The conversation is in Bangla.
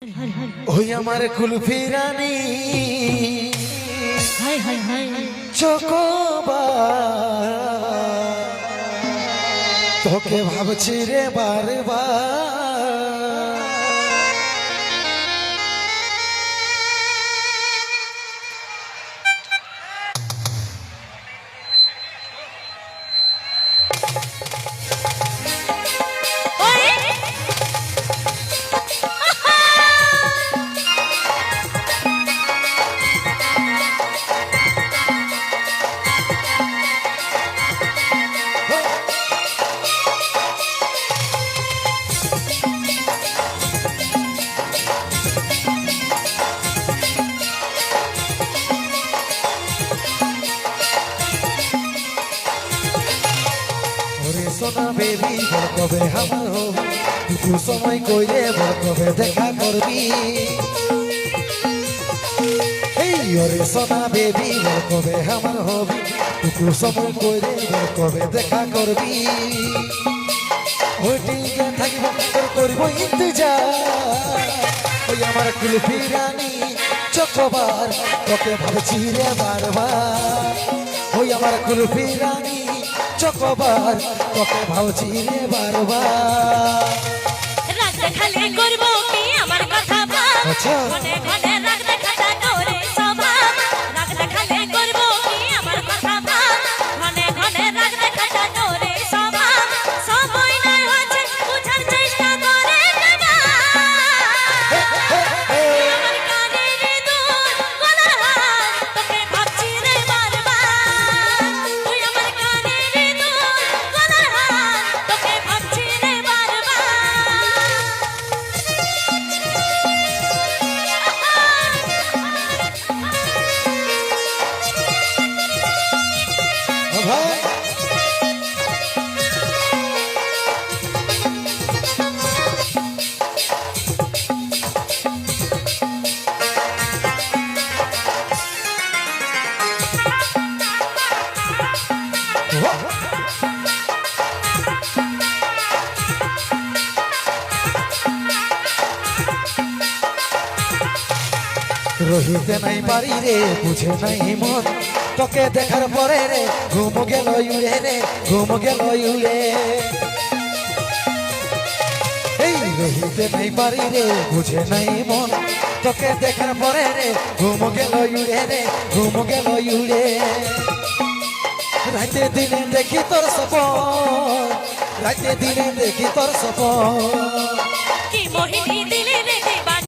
ওই আমার কুলফি রানী চকোবার তোকে ভাবছি রে বারবার সোনা বেবি বল কবে আমার হবি টুকু সময় কইরে বল কবে দেখা করবি এই ওরে সোনা বেবি বল কবে আমার হবি টুকু সময় কইরে বল কবে দেখা করবি ওইটিকে থাকিব তোর করব ইন্তজার ওই আমার কুলফি রানী চকোবার তোকে ভাবছি রে বারবার ওই আমার কুলফি রানী চকোবার তোকে ভাবছি রে বারবার রাতে খালি করব কি আমার কথা ভাব আচ্ছা মনে মনে রাগ দেখাটা করে স্বভাব রাতে খালি করব কি আমার কথা ভাব মনে মনে রাগ দেখাটা করে স্বভাব সময় নাই হচ্ছে বুঝার চেষ্টা করে না আমার কানে রে দূর গলার হার তোকে ভাবছি রে বারবার তুই আমার কানে রে দূর গলার হার তোকে ভাবছি রে বারবার ভাই রহিতে নাই পারি রে বুঝে নাই মন তোকে দেখার পরে রে ঘুম গেল উড়ে রে ঘুম গেল উড়ে এই রহিতে নাই পারি রে বুঝে নাই মন তোকে দেখার পরে রে ঘুম গেল উড়ে রে ঘুম গেল উড়ে রাতে দিনে দেখি তোর সপন রাতে দিনে দেখি তোর সপন কি মোহিনী দিল